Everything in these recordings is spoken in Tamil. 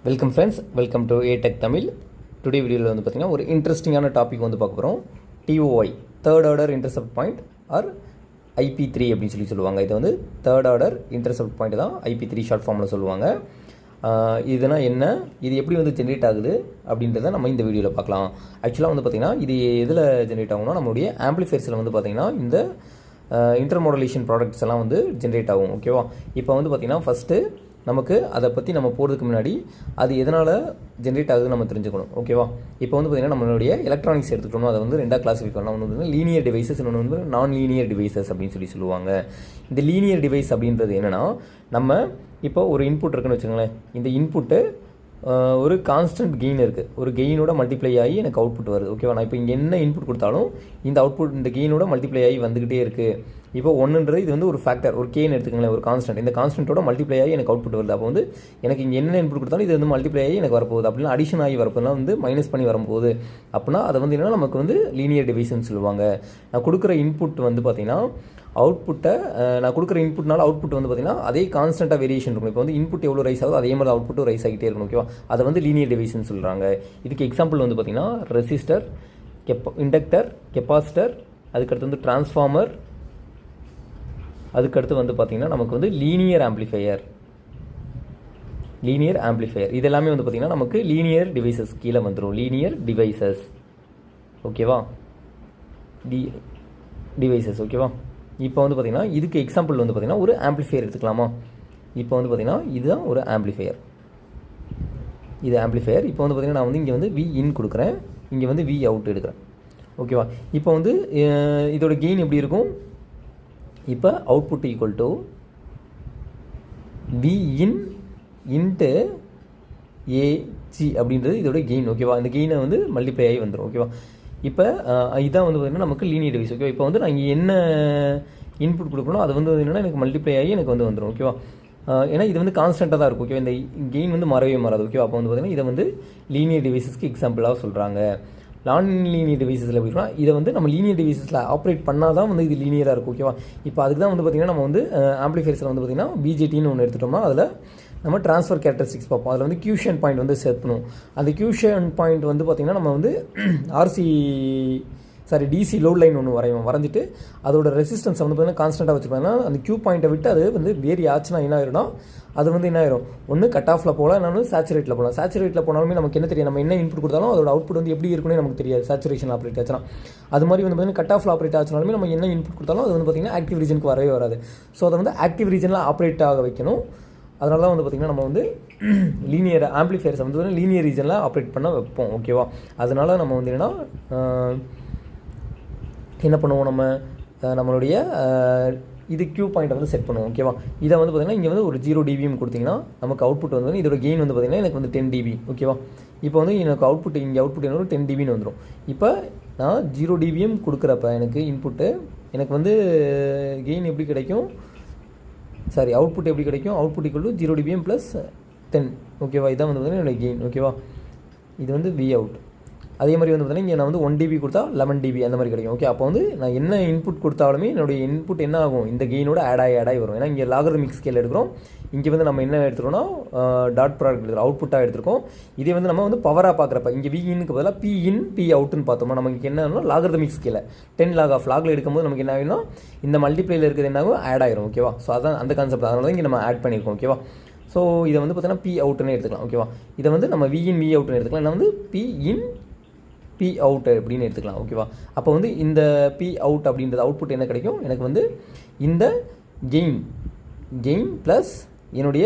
Welcome friends, welcome to ATech Tamil. Today வீடியோவில் வந்து பார்த்திங்கன்னா ஒரு இன்ட்ரெஸ்டிங்கான டாபிக் வந்து பார்க்க போகிறோம். TOI, third order intercept point or IP3 அப்படின்னு சொல்லுவாங்க. இது வந்து தேர்ட் ஆர்டர் இன்டர்செப்ட் பாயிண்ட் தான் IP3 ஷார்ட் ஃபார்மில் சொல்லுவாங்க. இதுனா என்ன, இது எப்படி வந்து ஜென்ரேட் ஆகுது அப்படின்றத நம்ம இந்த வீடியோவில் பார்க்கலாம். ஆக்சுவலாக வந்து பார்த்திங்கன்னா இது எதில் ஜென்ரேட் ஆகும்னா நம்மளுடைய ஆம்பிளிஃபையர்ஸில் வந்து பார்த்திங்கன்னா இந்த இன்டர்மாடுலேஷன் ப்ராடக்ட்ஸ் எல்லாம் வந்து ஜென்ரேட் ஆகும். ஓகேவா? இப்போ வந்து பார்த்திங்கன்னா ஃபஸ்ட்டு நமக்கு அதை பற்றி நம்ம போகிறதுக்கு முன்னாடி அது எதனால் ஜென்ரேட் ஆகுதுன்னு நம்ம தெரிஞ்சுக்கணும். ஓகேவா? இப்போ வந்து பார்த்திங்கன்னா நம்மளுடைய எலக்ட்ரானிக்ஸ் எடுத்துக்கிட்டோம்னா அதை வந்து ரெண்டாக கிளாஸிஃபை பண்ணலாம். ஒன்று வந்து லீனியர் டிவைசஸ், இன்னொன்று வந்து நான் லீனியர் டிவைசஸ் அப்படின்னு சொல்லுவாங்க. இந்த லீனியர் டிவைஸ் அப்படின்றது என்னென்னா, நம்ம இப்போ ஒரு இன்புட் இருக்குன்னு வச்சுக்கோங்களேன். இந்த இன்புட்டு ஒரு கான்ஸ்டன்ட் கெயின் இருக்குது, ஒரு கெயினோட மல்டிப்ளை ஆகி எனக்கு அவுட்புட் வருது. ஓகேவா? நான் இப்போ இங்கே என்ன இன்புட் கொடுத்தாலும் இந்த அவுட்புட் இந்த கெயினோட மல்டிப்ளை ஆகி வந்துக்கிட்டே இருக்குது. இப்போ ஒன்றுன்றது இது வந்து ஒரு ஃபேக்டர், ஒரு கேன்னு எடுத்துக்கங்களேன், ஒரு கான்ஸ்டன்ட். இந்த கான்ஸ்டன்ட்டோட மல்டிப்ளை ஆகி எனக்கு அவுட்புட் வருது. அப்போ வந்து எனக்கு இங்கே என்ன இன்புட் கொடுத்தாலும் இது வந்து மல்டிப்ளை ஆகி எனக்கு வரப்போகுது. அப்படின்னா அடிஷன் ஆகி வரப்போதுனா வந்து மைனஸ் பண்ணி வரும்போது அப்படின்னா அதை வந்து என்னென்னா நமக்கு வந்து லீனியர் டிவைஸ்ன்னு சொல்லுவாங்க. நான் கொடுக்குற இன்புட் வந்து பார்த்திங்கன்னா அவுட்புட்டை, நான் கொடுக்குற இன்புட்னால அவுட்புட் வந்து பார்த்திங்கன்னா அதே கான்ஸ்டண்ட்டாக வேரியேஷன் இருக்கும். இப்போ வந்து இன்புட் எவ்வளோ ரைஸ் ஆகுது அதே மாதிரி அவுட்புட்டும் ரைஸ் ஆகிட்டே இருக்கும். ஓகேவா? அதை வந்து லீனியர் டிவைஸ்ன்னு சொல்கிறாங்க. இதுக்கு எக்ஸாம்பிள் வந்து பார்த்திங்கன்னா ரெசிஸ்டர், இண்டக்டர், கெப்பாசிட்டர், அதுக்கடுத்து வந்து டிரான்ஸ்ஃபார்மர், அதுக்கடுத்து வந்து பார்த்திங்கன்னா நமக்கு வந்து லீனியர் ஆம்பிளிஃபையர். இது எல்லாமே வந்து பார்த்திங்கன்னா நமக்கு லீனியர் டிவைசஸ் கீழே வந்துடும். Linear devices. ஓகேவா? டிவைசஸ். ஓகேவா? இப்போ வந்து பார்த்திங்கன்னா இதுக்கு எக்ஸாம்பிள் வந்து பார்த்திங்கன்னா ஒரு ஆம்பிளிஃபையர் எடுத்துக்கலாமா? இப்போ வந்து பார்த்திங்கன்னா இதுதான் ஒரு ஆம்பிளிஃபையர். இது ஆம்பிளிஃபையர். இப்போ வந்து பார்த்திங்கன்னா நான் வந்து இங்கே வந்து V in கொடுக்குறேன், இங்கே வந்து V out எடுக்கிறேன். ஓகேவா? இப்போ வந்து இதோட கெயின் எப்படி இருக்கும்? இப்போ output equal to V in into AG அப்படின்றது இதோட கெயின். ஓகேவா? இந்த கெயினை வந்து மல்டிப்ளை ஆகி வந்துடும். ஓகேவா? இப்போ இதான் வந்து பார்த்திங்கன்னா நமக்கு லீனியர் டிவைஸ். ஓகேவா? இப்போ வந்து நான் இங்கே என்ன இன்புட் கொடுக்கணும் அது வந்து என்னென்னா எனக்கு மல்டிப்ளை ஆகி எனக்கு வந்து வந்துடும். ஓகேவா? ஏன்னா இது வந்து கான்ஸ்டண்ட்டாக தான் இருக்கும். ஓகேவா? இந்த கெயின் வந்து மாறவே மாறாது. ஓகேவா? அப்போ வந்து பார்த்திங்கன்னா இதை வந்து லீனியர் டிவைஸஸ்க்கு எக்ஸாம்பிளாக சொல்கிறாங்க. நான் லீனியர் டிவைஸஸில் எப்படி இருக்குன்னா, இதை வந்து நம்ம லீனியர் டிவைஸஸில் ஆப்ரேட் பண்ணால் தான் வந்து இது லீனியராக இருக்கும். ஓகேவா? இப்போ அதுக்கு தான் வந்து பார்த்திங்கன்னா நம்ம வந்து ஆம்பிளிஃபையர்ஸில் வந்து பார்த்திங்கன்னா BJTன்னு ஒன்று எடுத்துட்டோம்னா அதில் நம்ம ட்ரான்ஸ்ஃபர் கேரக்டரிஸ்டிக்ஸ் பார்ப்போம். அதில் வந்து கியூஷன் பாயிண்ட் வந்து சேர்க்கணும். அந்த கியூஷன் பாயிண்ட் வந்து பார்த்திங்கன்னா நம்ம வந்து DC லோட் லைன் ஒன்று வரைஞ்சிட்டு அதோட ரெசிஸ்டன்ஸை வந்து பார்த்திங்கன்னா கான்ஸ்டண்ட்டாக வச்சுருப்பாங்க. அந்த கியூ பாயிண்ட்டை விட்டு அது வந்து வேரி ஆச்சுன்னா என்ன ஆயிரும்னா அது வந்து என்ன ஆயிரும், ஒன்று கட் ஆஃபில் போகலாம், இன்னொன்று சேச்சுரேட்டில் போகலாம். சேச்சுரேட்டில் போனாலுமே நமக்கு என்ன தெரியும், நம்ம என்ன இன்புட் கொடுத்தாலும் அதோட அவுட்புட் வந்து எப்படி இருக்குன்னு நமக்கு தெரியாது. சேச்சுரேஷன் ஆப்ரேட் ஆச்சுன்னா அது மாதிரி வந்து பார்த்திங்கன்னா கட் ஆஃபில் ஆப்ரேட் ஆச்சுனாலுமே நம்ம என்ன இன்புட் கொடுத்தாலும் அது வந்து பார்த்திங்கன்னா ஆக்டிவ் ரீஜனுக்கு வரவே வராது. ஸோ அதை வந்து ஆக்டிவ் ரீஜனில் ஆப்ரேட் ஆக வைக்கணும். அதனால தான் வந்து பார்த்திங்கன்னா நம்ம வந்து லீனியர் ஆம்பிளிஃபையர்ஸை வந்து லீனியர் ரீஜனில் ஆப்ரேட் பண்ண வைப்போம். ஓகேவா? அதனால நம்ம வந்து என்ன பண்ணுவோம், நம்மளுடைய இது கியூ பாயிண்ட்டை வந்து செட் பண்ணுவோம். ஓகேவா? இதை வந்து பார்த்திங்கன்னா இங்கே வந்து ஒரு 0 dBm கொடுத்திங்கன்னா நமக்கு அவுட்புட் வந்து இதோட கெயின் வந்து பார்த்திங்கன்னா எனக்கு வந்து 10 dB. ஓகேவா? இப்போ வந்து எனக்கு அவுட்புட் இங்கே அவுட்புட் என்ன 10 dBன்னு வந்துடும். இப்போ நான் 0 dBm கொடுக்குறப்ப எனக்கு இன்புட்டு எனக்கு வந்து கெயின் எப்படி கிடைக்கும், அவுட்புட் எப்படி கிடைக்கும், அவுட்புட் ஈக்குவல் டு 0 dBm + 10. ஓகேவா? இதான் வந்து பார்த்திங்கன்னா என்னோட கெயின். ஓகேவா? இது வந்து V out. அதே மாதிரி வந்து பார்த்திங்கன்னா இங்கே நான் வந்து 1 dB கொடுத்தா 11 dB அந்த மாதிரி கிடைக்கும். ஓகே? அப்போ வந்து நான் என்ன இன்புட் கொடுத்தாலுமே என்னுடைய இன்புட் என்ன ஆகும், இந்த கெயினோட ஆட் ஆகி வரும். ஏன்னா இங்கே லாகரிதமிக் ஸ்கேல் எடுக்கிறோம். இங்கே வந்து நம்ம என்ன எடுத்துருக்கோம்னா டாட் ப்ராடக்ட் எடுத்துருக்கோம், அவுட்புட்டாக எடுத்துருக்கோம். இதே வந்து நம்ம வந்து பவராக பார்க்குறப்ப இங்கே V inக்கு பதிலாக P in P outன்னு பார்த்தோம்னா நமக்கு என்ன லாகரிதமிக் ஸ்கேலை 10 log of லாகில் எடுக்கும்போது நமக்கு என்ன ஆகிடும், இந்த மல்டிப்ளையில் இருக்கிறது என்ன ஆகும், ஆட் ஆயிரும். ஓகேவா? ஸோ அதான் அந்த கான்செப்ட், அதனால தான் இங்கே நம்ம ஆட் பண்ணியிருக்கோம். ஓகேவா? ஸோ இதை வந்து பார்த்திங்கன்னா P outன்னு எடுத்துக்கலாம். ஓகேவா? இதை வந்து நம்ம V in V outன்னு எடுத்துக்கலாம். நான் வந்து P in P out அப்படின்னு எடுத்துக்கலாம். ஓகேவா? அப்போ வந்து இந்த P out அப்படின்றது அவுட்புட் என்ன கிடைக்கும், எனக்கு வந்து இந்த கெயின் ப்ளஸ் என்னுடைய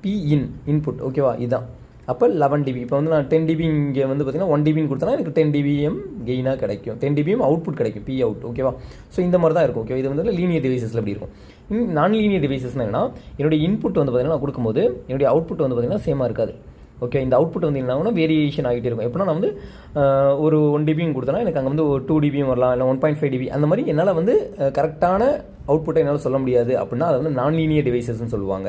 P in இன்புட். ஓகேவா? இதுதான் அப்போ 11 dB. இப்போ வந்து நான் 10 dB இங்கே வந்து பார்த்திங்கன்னா 1 dBன்னு கொடுத்தனா எனக்கு 10 dBm கெயினாக கிடைக்கும், 10 dBm அவுட்புட் கிடைக்கும், P out. ஓகேவா? ஸோ இந்த மாதிரி தான் இருக்கும். ஓகே? இது வந்து லீனியர் டிவைசஸில் எப்படி இருக்கும். நான் லீனியர் டிவைசஸ்னால் என்னன்னா, என்னுடைய இன்புட் வந்து பார்த்திங்கன்னா நான் கொடுக்கும்போது என்னுடைய அவுட்புட் வந்து பார்த்திங்கன்னா சேமாக இருக்காது. ஓகே? இந்த அவுட்புட் வந்து என்ன வேரியேஷன் ஆகிட்டே இருக்கும். எப்படின்னா நான் வந்து ஒரு 1 dBm கொடுத்தனா எனக்கு அங்கே வந்து ஒரு 2 dBm வரலாம், இல்லை 1.5 dB அந்த மாதிரி என்னால் வந்து கரெக்டான அவுட்புட்டை என்னால் சொல்ல முடியாது. அப்படின்னா அது வந்து நான் லீனியர் டிவைசஸ்ன்னு சொல்லுவாங்க.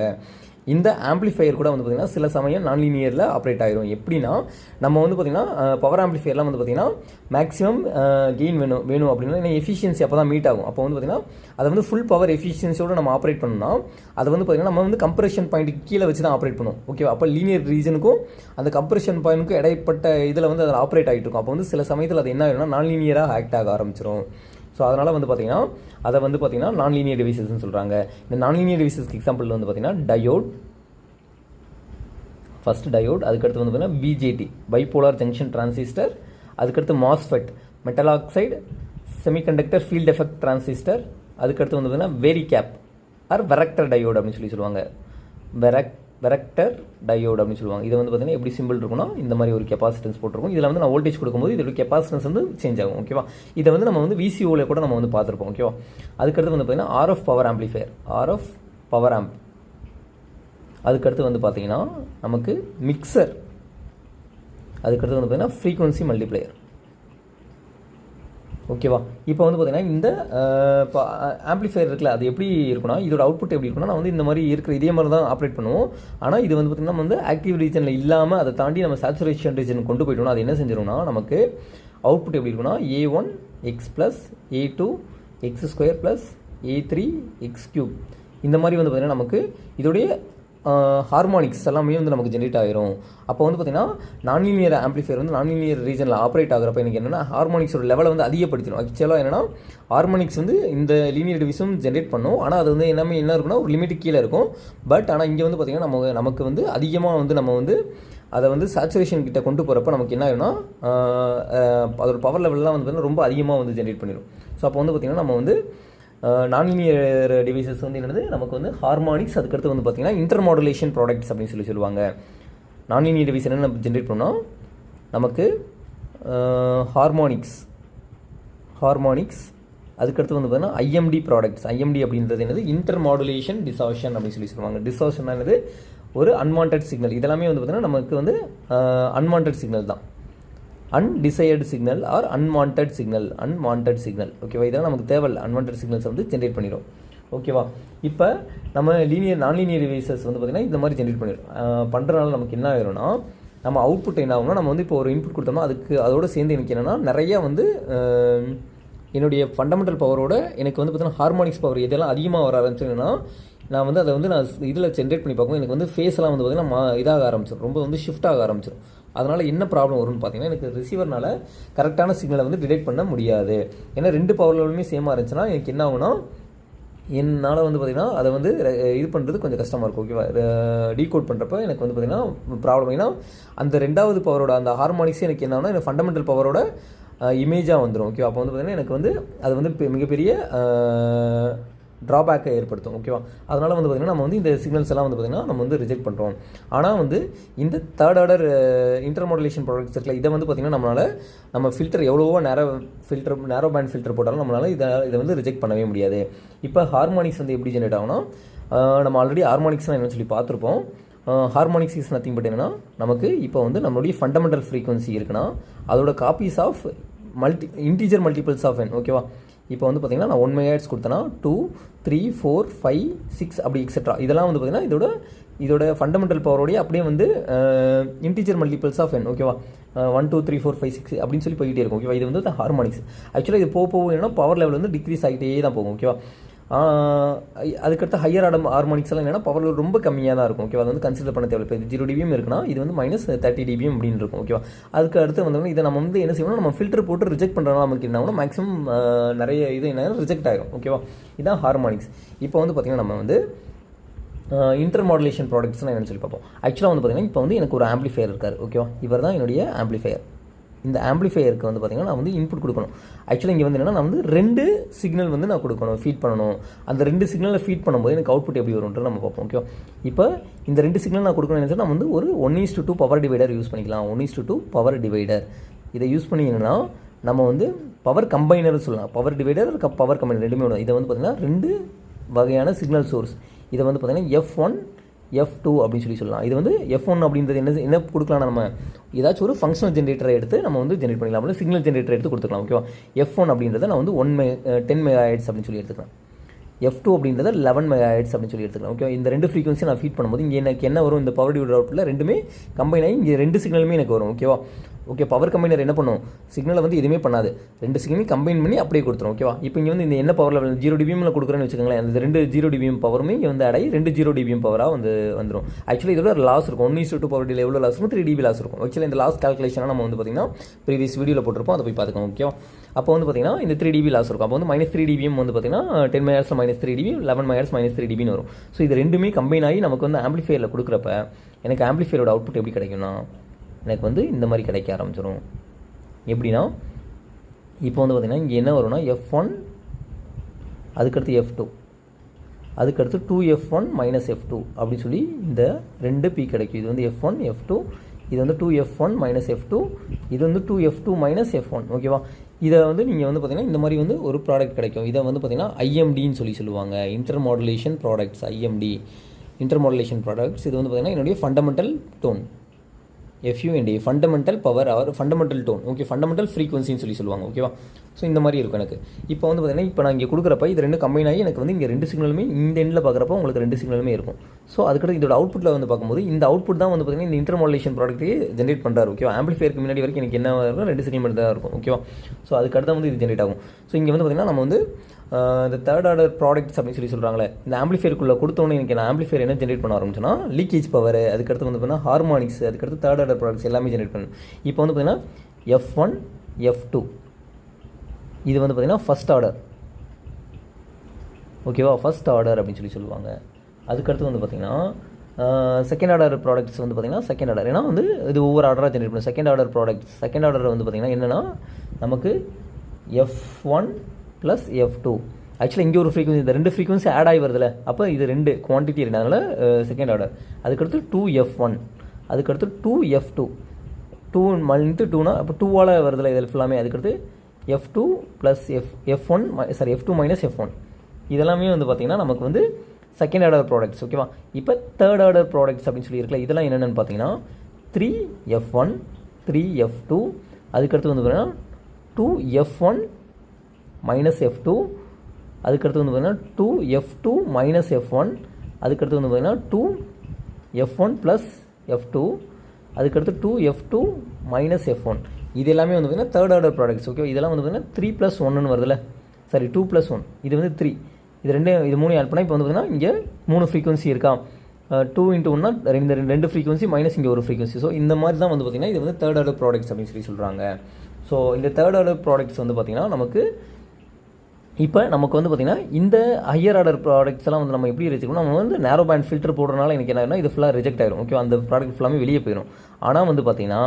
இந்த ஆம்பிளிஃபையர் கூட வந்து பார்த்திங்கன்னா சில சமயம் நான் லீனியரில் ஆப்ரேட் ஆகிரும். எப்படின்னா நம்ம வந்து பார்த்திங்கன்னா பவர் ஆம்பிளிஃபையர்லாம் வந்து பார்த்திங்கன்னா மேக்ஸிமம் கெயின் வேணும் அப்படின்னா எஃபிஷியன்சி அப்போ தான் மீட் ஆகும். அப்போ வந்து பார்த்திங்கன்னா அதை வந்து ஃபுல் பவர் எஃபிஷியன்சியோடு நம்ம ஆப்ரேட் பண்ணோம்னா அதை வந்து பார்த்திங்கன்னா நம்ம வந்து கம்ப்ரெஷன் பாயிண்ட்டுக்கு கீழே வச்சு தான் ஆப்ரேட் பண்ணுவோம். ஓகேவா? அப்போ லீனியர் ரீஜனுக்கும் அந்த கம்ப்ரெஷன் பாயிண்ட்டுக்கும் இடைப்பட்ட இதில் வந்து அதில் ஆப்ரேட் ஆகிட்டு இருக்கும். அப்போ வந்து சில சமயத்தில் அது என்ன ஆகிடும்னா நான் லீனியராக ஆக்ட் ஆக ஆரம்பிச்சிடும். ஸோ அதனால் வந்து பார்த்திங்கன்னா அதை வந்து பார்த்திங்கன்னா நான் லீனியர் டிவைசஸ்ன்னு சொல்கிறாங்க. இந்த நான் லீனியர் டிவைசஸ்க்கு எக்ஸாம்பிள் வந்து பார்த்திங்கன்னா டயோட், ஃபர்ஸ்ட் டயோட், அதுக்கடுத்து வந்து பார்த்திங்கன்னா பிஜேடி பைபோலார் ஜங்ஷன் டிரான்சிஸ்டர், அதுக்கடுத்து MOSFET metal oxide semiconductor field effect transistor, அதுக்கடுத்து வந்து பார்த்திங்கன்னா வெரிகேப் ஆர் வெரக்டர் டயோடு அப்படின்னு சொல்லுவாங்க. வெரக்டர் டயோடு அப்படின்னு சொல்லுவாங்க. இது வந்து பார்த்திங்கன்னா எப்படி சிம்பிள் இருக்குன்னா இந்த மாதிரி ஒரு கெப்பாசிட்டன்ஸ் போட்டிருக்கும். இதில் வந்து நான் வோல்டேஜ் கொடுக்கும்போது இதோட கெப்பாசிட்டன்ஸ் வந்து சேஞ்ச் ஆகும். ஓகேவா? இதை வந்து நம்ம வந்து விசிஓவில் கூட நம்ம வந்து பார்த்துருப்போம். ஓகேவா? அதுக்கடுத்து வந்து பார்த்திங்கன்னா RF power amplifier, RF power amp. அதுக்கடுத்து வந்து பார்த்திங்கன்னா நமக்கு மிக்சர், அதுக்கடுத்து வந்து பார்த்திங்கன்னா ஃப்ரீக்வன்சி மல்டிப்ளையர். ஓகேவா? இப்போ வந்து பார்த்திங்கன்னா இந்த ஆம்பிளிஃபையர் இருக்குல்ல, அது எப்படி இருக்குன்னா இதோட அவுட்புட் எப்படி இருக்குன்னா நான் வந்து இந்த மாதிரி இருக்கிற இதே மாதிரி தான் ஆப்ரேட் பண்ணுவோம். ஆனால் இது வந்து பார்த்திங்கன்னா நம்ம வந்து ஆக்டிவ் ரீஜனில் இல்லாமல் அதை தாண்டி நம்ம சேச்சுரேஷன் ரீஜன் கொண்டு போய்ட்டோம்னா அது என்ன செஞ்சிடும்னா நமக்கு அவுட்புட் எப்படி இருக்குன்னா A1 X + A2 X² + A3 X³ இந்த மாதிரி வந்து பார்த்திங்கன்னா நமக்கு இதோடைய ஹார்மோனிக்ஸ் எல்லாமே வந்து நமக்கு ஜென்ரேட் ஆகிரும். அப்போ வந்து பார்த்திங்கன்னா நான் லீனியர் ஆம்பிளிஃபையர் வந்து நான் லீனியர் ரீஜனில் ஆப்ரேட் ஆகிறப்ப எனக்கு என்னென்னா ஹார்மோனிக்ஸோட லெவலை வந்து அதிகப்படுத்திடும். ஆக்சுவலாக என்னென்னா ஹார்மோனிக்ஸ் வந்து இந்த லீனியர் டிவைஸும் ஜென்ரேட் பண்ணும். ஆனால் அது வந்து எல்லாமே என்ன இருக்குன்னா ஒரு லிமிட்டுக்கு கீழே இருக்கும். பட் ஆனால் இங்கே வந்து பார்த்திங்கன்னா நமக்கு வந்து அதிகமாக வந்து நம்ம வந்து அதை வந்து சேச்சுரேஷன் கிட்ட கொண்டு போகிறப்ப நமக்கு என்ன ஆகும்னா அதோட பவர் லெவல்லாம் வந்து பார்த்திங்கன்னா ரொம்ப அதிகமாக வந்து ஜென்ரேட் பண்ணிடும். ஸோ அப்போ வந்து பார்த்திங்கன்னா நம்ம வந்து நான் லீனியர் டிவைசஸ் வந்து என்னது நமக்கு வந்து ஹார்மோனிக்ஸ், அதுக்கடுத்து வந்து பார்த்திங்கன்னா இன்டர்மாடுலேஷன் ப்ராடக்ட்ஸ் அப்படின்னு சொல்லுவாங்க. நான் லீனியர் டிவைஸ் என்ன நம்ம ஜென்ரேட் பண்ணோம் நமக்கு ஹார்மோனிக்ஸ், அதுக்கடுத்து வந்து பார்த்திங்கன்னா ஐஎம்டி ப்ராடக்ட்ஸ். ஐஎம்டி அப்படின்றது என்னது இன்டர்மாடுலேஷன் டிசார்ஷன் அப்படின்னு சொல்லுவாங்க. டிசார்ஷன் என்னது ஒரு அன்வான்ட் சிக்னல். இதெல்லாமே வந்து பார்த்திங்கன்னா நமக்கு வந்து அன்வான்ட் சிக்னல் தான். Undesired signal are unwanted signal. ஓகேவா? இதெல்லாம் நமக்கு தேவையில்லை. அன்வான்ட் சிக்னல்ஸ் வந்து ஜென்ரேட் பண்ணிடும். ஓகேவா? இப்போ நம்ம நான் லீனியர் டிவைசஸ் வந்து பார்த்திங்கன்னா இந்த மாதிரி ஜென்ரேட் பண்ணுறதுனால நமக்கு என்ன ஆகிரும்னா நம்ம அவுட்புட் என்ன ஆகும்னா நம்ம வந்து இப்போ ஒரு இன்புட் கொடுத்தோம்னா அதோட சேர்ந்து எனக்கு என்னென்னா நிறையா வந்து என்னுடைய ஃபண்டமெண்டல் பவரோட எனக்கு வந்து பார்த்திங்கன்னா ஹார்மோனிக்ஸ் பவர் இதெல்லாம் அதிகமாக வர ஆரம்பிச்சுன்னா நான் வந்து அதை வந்து நான் இதில் ஜென்ரேட் பண்ணி பார்க்கும்போது எனக்கு வந்து ஃபேஸ்லாம் வந்து பார்த்திங்கன்னா இதாக ஆரம்பிச்சிடும், ரொம்ப வந்து ஷிஃப்ட் ஆக ஆரம்பிச்சிடும். அதனால் என்ன ப்ராப்ளம் வரும்னு பார்த்தீங்கன்னா எனக்கு ரிசீவர்னால் கரெக்டான சிக்னலை வந்து டிடெக்ட் பண்ண முடியாது. ஏன்னா 2 பவர் லெவலுமே சேமாக இருந்துச்சுன்னா எனக்கு என்ன ஆகுனா என்னால் வந்து பார்த்திங்கன்னா அதை வந்து இது பண்ணுறது கொஞ்சம் கஷ்டமாக இருக்கும். ஓகேவா? டீகோட் பண்ணுறப்ப எனக்கு வந்து பார்த்திங்கன்னா ப்ராப்ளம். ஏன்னா அந்த 2வது பவரோட அந்த ஹார்மோனிக்ஸே எனக்கு என்ன ஆகுனா எனக்கு ஃபண்டமெண்டல் பவரோட இமேஜாக வந்துடும். ஓகேவா? அப்போ வந்து பார்த்திங்கன்னா எனக்கு வந்து அது வந்து மிகப்பெரிய ட்ராபேக்கை ஏற்படுத்தும். ஓகேவா? அதனால் வந்து பார்த்திங்கன்னா நம்ம வந்து இந்த சிக்னல்ஸ் எல்லாம் வந்து பார்த்திங்கன்னா நம்ம வந்து ரிஜெக்ட் பண்ணுறோம். ஆனால் வந்து இந்த தேர்ட் ஆர்டர் இன்டர்மாடுலேஷன் ப்ராடக்ட்ஸ் இருக்குல்ல, இதை வந்து பார்த்திங்கன்னா நம்ம ஃபில்டர் எவ்வளவோ நேரோ பேண்ட் ஃபில்டர் போட்டாலும் நம்மளால் இதை வந்து ரிஜெக்ட் பண்ணவே முடியாது. இப்போ ஹார்மோனிக்ஸ் வந்து எப்படி ஜென்ரேட் ஆகும்னா நம்ம ஆல்ரெடி ஹார்மோனிக்ஸ்லாம் என்னன்னு சொல்லி பார்த்துருப்போம். ஹார்மோனிக்ஸ் இஸ் நத்திங் பட் என்னென்னா நமக்கு இப்போ வந்து நம்மளுடைய ஃபண்டமெண்டல் ஃப்ரீக்வன்சி இருக்குன்னா அதோட copies of integer multiples of n. ஓகேவா? இப்போ வந்து பார்த்திங்கன்னா நான் 1 MHz கொடுத்தேன்னா 2, 3, 4, 5, 6 அப்படி எக்ஸெட்ரா இதெல்லாம் வந்து பார்த்திங்கன்னா இதோட ஃபண்டமெண்டல் பவரோடைய அப்படியே வந்து இன்டீஜர் மல்டிபிள்ஸ் ஆஃப் n. ஓகேவா? 1, 2, 3, 4, 5, 6 அப்படின்னு சொல்லி போய்கிட்டே இருக்கும். ஓகேவா? இது வந்து ஹார்மோனிக்ஸ். ஆக்சுவலாக இது போக என்னன்னா பவர் லெவல் வந்து டிக்ரீஸ் ஆகிட்டே தான் போகும். ஓகேவா? அதுக்கடுத்து ஹையர் ஹார்மோனிக்ஸ் எல்லாம் என்னன்னா பவர் லெவல் ரொம்ப கம்மியாக தான் இருக்கும். ஓகேவா? அது வந்து கன்சிடர் பண்ண தேவை. இப்போ இது 0 dBm இருக்குன்னா இது வந்து -30 dBm அப்படின்னு இருக்கும். ஓகேவா? அதுக்கு அடுத்து வந்து இதை நம்ம வந்து என்ன செய்யணும், நம்ம ஃபில்டர் போட்டு ரிஜெக்ட் பண்ணுறதுனால நமக்கு என்ன ஆகும், மேக்ஸிமம் நிறைய இது என்ன ரிஜெக்ட் ஆகிடும். ஓகேவா? இதுதான் ஹார்மோனிக்ஸ். இப்போ வந்து பார்த்திங்கன்னா நம்ம வந்து இன்டர்மாடுலேஷன் ப்ராடக்ட்ஸ்னால் என்னன்னு சொல்லி பார்ப்போம். ஆக்சுவலாக வந்து பார்த்திங்கன்னா இப்போ வந்து எனக்கு ஒரு ஆம்பிளிஃபையர் இருக்கார். ஓகேவா? இவர் தான் என்னுடைய ஆம்பிளிஃபையர். இந்த ஆம்பிளிஃபையருக்கு வந்து பார்த்திங்கன்னா நான் வந்து இன்புட் கொடுக்கணும். ஆக்சுவலாக இங்கே வந்து என்னென்னா நான் வந்து 2 சிக்னல் வந்து நான் கொடுக்கணும், ஃபீட் பண்ணணும். அந்த 2 சிக்னலில் ஃபீட் பண்ணும்போது எனக்கு அவுட்புட் எப்படி வரும்ன்றது நம்ம பார்ப்போம். ஓகே? இப்போ இந்த 2 சிக்னல் நான் கொடுக்கணும் என்ன நம்ம வந்து ஒரு 1:2 பவர் டிவைடர் யூஸ் பண்ணிக்கலாம். 1:2 பவர் டிவைடர் இதை யூஸ் பண்ணிங்கன்னா நம்ம வந்து பவர் கம்பைனர் சொல்லலாம். பவர் டிவைடர் பவர் கம்பைனர் ரெண்டுமே வரும். இதை வந்து பார்த்திங்கன்னா 2 வகையான சிக்னல் சோர்ஸ். இதை வந்து பார்த்திங்கன்னா F1 F2 அப்படின்னு சொல்லலாம். இது வந்து F1 அப்படின்றது என்ன கொடுக்கலாம், நம்ம ஏதாச்சும் ஒரு ஃபங்க்ஷனல் ஜென்ரேட்டரை எடுத்து நம்ம வந்து ஜென்ரேட் பண்ணிக்கலாம். சிக்னல் ஜென்ரேட்டர் எடுத்து கொடுத்துக்கலாம். ஓகேவா? F1 அப்படின்றத நான் வந்து 10 MHz அப்படின்னு சொல்லி எடுத்துக்கலாம். F2 அப்படின்றத 11 மெகாஹெர்ட்ஸ் அப்படின்னு சொல்லி எடுத்துக்கலாம். ஓகே, இந்த ரெண்டு ஃப்ரீக்வன்சி நான் ஃபீட் பண்ணும்போது இங்கே எனக்கு என்ன வரும், இந்த பவர் டிவைடர் அவுட்புட்டில் ரெண்டுமே கம்பைன் ஆகி இங்கே ரெண்டு சிக்னலுமே எனக்கு வரும். ஓகேவா, ஓகே, பவர் கம்பைனர் என்ன பண்ணும், சிக்னலை வந்து எதுவுமே பண்ணாது, ரெண்டு சிக்னலும் கம்பைன் பண்ணி அப்படியே கொடுத்துரும். ஓகேவா, இப்போ இங்கே வந்து இந்த என்ன பவர் லெவல் 0 dBm கொடுக்குறேன்னு வச்சுக்கோங்களேன், அந்த ரெண்டு 0 dBm பவருமே இங்கே வந்து ஆடாயி 2 0 dBm பவராக வந்துடும். ஆக்சுவலி இதோட ஒரு லாஸ் இருக்கும், 1:2 பவர் டியில் எவ்வளோ லாஸ் இருக்கும், 3 dB லாஸ் இருக்கும். ஆக்சுவலி இந்த லாஸ் கால்குலேஷனாக நம்ம வந்து பார்த்திங்கன்னா ப்ரீவியஸ் வீடியோவில் போட்டிருப்போம், அதை போய் பார்த்துக்கோங்க. ஓகேவா, அப்போ வந்து பார்த்திங்கன்னா இந்த 3 dB லாஸ் இருக்கும். அப்போ வந்து -3 dBm வந்து பார்த்திங்கன்னா 10 MHz -3 dB, 11 MHz -3 dBன்னு வரும். ஸோ இது ரெண்டுமே கம்பைன் ஆகி நமக்கு வந்து ஆம்பிளிஃபையரில் கொடுக்குறப்ப எனக்கு ஆம்பிளிஃபையரோட அவுட்புட் எப்படி கிடைக்கும்னா, எனக்கு வந்து இந்த மாதிரி கிடைக்க ஆரம்பிச்சிடும். எப்படின்னா, இப்போ வந்து பார்த்திங்கன்னா இங்கே என்ன வரும்னா F1, அதுக்கடுத்து F2, அதுக்கடுத்து 2F1 - F2 அப்படின்னு சொல்லி இந்த ரெண்டு பீ கிடைக்கும். இது வந்து F1 F2, இது வந்து 2F1 - F2, இது வந்து 2F2 - F1. ஓகேவா, இதை வந்து நீங்கள் வந்து பார்த்திங்கன்னா இந்த மாதிரி வந்து ஒரு ப்ராடக்ட் கிடைக்கும். இதை வந்து பார்த்திங்கன்னா IMDன்னு சொல்லுவாங்க, intermodulation products. IMD intermodulation products. இது வந்து பார்த்திங்கன்னா என்னுடைய fundamental tone, FUND fundamental power or fundamental tone. Okay, fundamental ஃப்ரீக்வன்சின்னு சொல்லுவாங்க. ஓகேவா, ஸோ இந்த மாதிரி இருக்கும் எனக்கு. இப்போ வந்து பார்த்திங்கன்னா இப்போ நான் இங்கே கொடுக்குறப்ப இது ரெண்டு கம்பைன் ஆகி எனக்கு வந்து இங்கே ரெண்டு சிக்னலுமே இந்த எண்டில் பார்க்குறப்ப உங்களுக்கு ரெண்டு சிக்னலுமே இருக்கும். ஸோ அதுக்கடுத்து இதோட அவுட்புட்டில் வந்து பார்க்கும்போது இந்த அவுட்புட் தான் வந்து பார்த்திங்கன்னா இந்த இன்டர்மாடுலேஷன் ப்ராடக்ட்டே ஜென்ரேட் பண்ணுறாரு. ஓகேவா, ஆம்பிளிஃபையருக்கு முன்னாடி வரைக்கும் எனக்கு என்ன இருக்கும், ரெண்டு சிக்னல் மட்டும் தான் இருக்கும். ஓகேவா, ஸோ அதுக்கடுத்து வந்து இது ஜென்ரேட் ஆகும். ஸோ இங்கே வந்து பார்த்திங்கன்னா நம்ம வந்து இந்த தேர்ட் ஆர்டர் ப்ராடக்ட்ஸ் அப்படின்னு சொல்கிறாங்களே, இந்த ஆம்பிளிஃபையருக்குள்ளே கொடுத்தோன்னே எனக்கு நான் ஆம்பிளிஃபையர் என்ன ஜென்ரேட் பண்ண ஆரம்பிச்சோன்னா லீக்கேஜ் பவர், அதுக்கடுத்து வந்து பார்த்தீங்கன்னா ஹார்மோனிக்ஸ், அதுக்கடுத்து தேர்ட் ஆர்டர் ப்ராடக்ட்ஸ் எல்லாமே ஜென்ரேட் பண்ணணும். இப்போ வந்து பார்த்திங்கன்னா F1 F2 இது வந்து பார்த்திங்கன்னா ஃபஸ்ட் ஆர்டர். ஓகேவா, ஃபஸ்ட் ஆர்டர் அப்படின்னு சொல்லுவாங்க. அதுக்கடுத்து வந்து பார்த்திங்கன்னா செகண்ட் ஆர்டர் ப்ராடக்ட்ஸ் வந்து பார்த்திங்கன்னா செகண்ட் ஆர்டர், ஏன்னா வந்து இது ஒவ்வொரு ஆர்டராக ஜென்ரேட் பண்ணும். Second order products, second order வந்து பார்த்திங்கன்னா என்னென்னா நமக்கு F1 + F2. ஆக்சுவலாக இங்கே ஒரு ஃப்ரீக்வன்சி, இந்த ரெண்டு ஃப்ரீக்வன்சி ஆட் ஆகி வருதுல, அப்போ இது ரெண்டு குவான்டிட்டி ரெண்டு, அதனால் செகண்ட் ஆர்டர். அதுக்கடுத்து 2F1, அதுக்கடுத்து 2F2, 2 × 2னா அப்போ 2ஆல் வருதுல இதில் ஃபுல்லாமே. அதுக்கடுத்து F2 + F1 F2 - F1 இதெல்லாமே வந்து பார்த்திங்கன்னா நமக்கு வந்து செகண்ட் ஆர்டர் ப்ராடக்ட்ஸ். ஓகேவா, இப்போ தேர்ட் ஆர்டர் ப்ராடக்ட்ஸ் அப்படின்னு சொல்லியிருக்கல, இதெல்லாம் என்னென்னு பார்த்தீங்கன்னா 3F1 3F2, அதுக்கடுத்து வந்து பார்த்திங்கன்னா 2F1 - F2, அதுக்கடுத்து வந்து பார்த்திங்கன்னா 2F2 - F1, அதுக்கடுத்து வந்து பார்த்திங்கன்னா 2F1 + F2, அதுக்கடுத்து 2F2 - F1. இது எல்லாமே வந்து பார்த்திங்கன்னா தேர்ட் ஆர்டர் ப்ராடக்ட்ஸ். ஓகே, இதெல்லாம் வந்து பார்த்திங்கன்னா 3 + 1ன்னு வருதுல்ல, சாரி 2 + 1, இது வந்து 3, இது மூணு ஆட் பண்ணால் இப்போ வந்து பார்த்திங்கன்னா இங்கே 3 ஃப்ரீக்வன்சி இருக்கா, 2 × 1னா ரெண்டு ஃப்ரீக்வன்சி மைனஸ் இங்கே ஒரு ஃப்ரீக்வன்சி. ஸோ இந்த மாதிரி தான் வந்து பார்த்திங்கன்னா இது வந்து தேர்ட் ஆர்டர் ப்ராடக்ட்ஸ் அப்படின்னு சொல்கிறாங்க. ஸோ இந்த தேர்ட் ஆர்டர் ப்ராடக்ட்ஸ் வந்து பார்த்திங்கன்னா நமக்கு இப்போ நமக்கு வந்து பார்த்திங்கன்னா இந்த ஹையர் ஆர்டர் ப்ராடக்ட்ஸ் எல்லாம் வந்து நம்ம எப்படி ரிஜெக்ட் நம்ம வந்து நேரோ பேண்ட் ஃபில்டர் போடுறதுனால எனக்கு என்ன இது ஃபுல்லாக ரிஜெக்ட் ஆகிடும். ஓகே, அந்த ப்ராடக்ட் ஃபுல்லாமே வெளியே போயிடும். ஆனால் வந்து பார்த்திங்கன்னா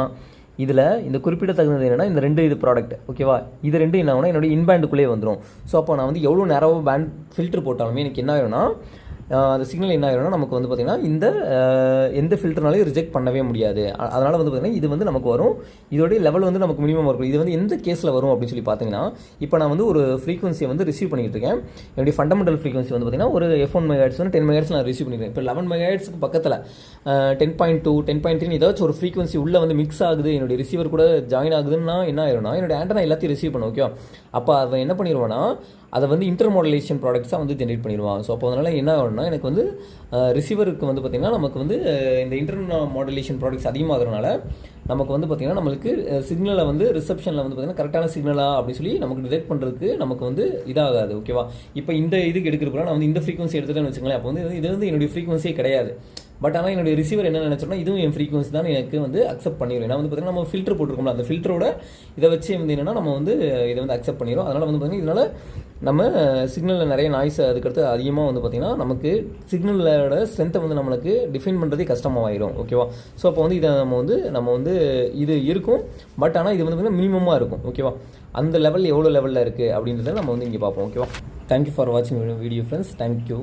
இதில் இந்த குறிப்பிடத்தகுந்தது என்னென்னா இந்த ரெண்டு ப்ராடக்ட். ஓகேவா, இது ரெண்டு என்ன ஆகுனா என்னோட இன்பேண்டுக்குள்ளே வந்துடும். ஸோ அப்போ நான் வந்து எவ்வளோ நேரோ பேண்ட் ஃபில்டர் போட்டாலுமே எனக்கு என்ன ஆகிடும்னா அந்த சிக்னல் என்ன ஆகிடும்னா நமக்கு வந்து பார்த்திங்கன்னா இந்த எந்த ஃபில்டர்னாலையும் ரிஜெக்ட் பண்ணவே முடியாது. அதனால் வந்து பார்த்திங்கன்னா இது வந்து நமக்கு வரும், இதோடைய லெவல் வந்து நமக்கு மினிமம் இருக்கும். இது வந்து எந்த கேஸில் வரும் அப்படின்னு சொல்லி பார்த்தீங்கன்னா, இப்போ நான் வந்து ஒரு ஃப்ரீக்வன்சியை வந்து ரிசீவ் பண்ணிகிட்டு இருக்கேன். என்னுடைய ஃபண்டமெண்டல் ஃப்ரீக்வன்சி வந்து பார்த்திங்கன்னா ஒரு F1 MHz வந்து 10 MHz நான் ரிசீவ் பண்ணிக்கிறேன். இப்போ 11 MHz பக்கத்தில் 10.2 10.3 ஏதாச்சும் ஒரு ஃப்ரீக்வன்சி உள்ளே வந்து மிக்ஸ் ஆகுது, என்னுடைய ரிசீவர் கூட ஜாயின் ஆகுதுன்னா என்ன ஆயிரும்னா என்னுடைய ஆண்டனா எல்லாத்தையும் ரிசீவ் பண்ணும். ஓகே, அப்போ அதை என்ன பண்ணிடுவான்னா அதை வந்து இன்டர்மாடுலேஷன் ப்ராடக்ட்ஸாக வந்து ஜென்ரேட் பண்ணிடுவாங்க. ஸோ அப்போ அதனால் என்ன ஆகும்னா எனக்கு வந்து ரிசீவருக்கு வந்து பார்த்திங்கன்னா நமக்கு வந்து இந்த இன்டர்மாடுலேஷன் ப்ராடக்ட்ஸ் அதிகமாகிறதுனால நமக்கு வந்து பார்த்திங்கன்னா நம்மளுக்கு சிக்னலை வந்து ரிசப்ஷனில் வந்து பார்த்திங்கன்னா கரெக்டான சிக்னலா அப்படின்னு சொல்லி நமக்கு டிடெக்ட் பண்ணுறதுக்கு நமக்கு வந்து இதாகாது. ஓகேவா, இப்போ இந்த இதுக்கு எடுக்கிறப்ப நான் வந்து இந்த ஃப்ரீக்வன்சி எடுத்துகிட்டேன்னு வச்சுக்கோங்களேன், அப்போ வந்து இது வந்து என்னுடைய ஃப்ரீக்வன்சியே கிடையாது. பட் ஆனால் என்னுடைய ரிசீவர் என்ன நினச்சோன்னா இதுவும் என் ஃப்ரீக்வன்சி தான் எனக்கு வந்து அக்செப்ட் பண்ணிடும். ஏன்னா வந்து பார்த்திங்கன்னா நம்ம ஃபில்டர் போட்டிருக்கோம்ல, அந்த ஃபில்டரோட இதை வச்சு வந்து என்னென்னா நம்ம வந்து இதை வந்து அக்செப்ட் பண்ணிடும். அதனால் வந்து பார்த்திங்கன்னா இதனால் நம்ம சிக்னலில் நிறைய நாய்ஸ் அதுக்கடுத்து அதிகமாக வந்து பார்த்திங்கன்னா நமக்கு சிக்னலோட ஸ்ட்ரென்த்தை வந்து நம்மளுக்கு டிஃபைன் பண்ணுறதே கஷ்டமாகிடும். ஓகேவா, ஸோ அப்போ வந்து இதை நம்ம வந்து இது இருக்கும், பட் ஆனால் இது வந்து பார்த்திங்கன்னா மினிமமாக இருக்கும். ஓகேவா, அந்த லெவல் எவ்வளோ லெவலில் இருக்குது அப்படின்றத நம்ம வந்து இங்கே பார்ப்போம். ஓகேவா, தேங்க்யூ ஃபார் வாட்சிங் வீடியோ ஃப்ரெண்ட்ஸ், தேங்க்யூ.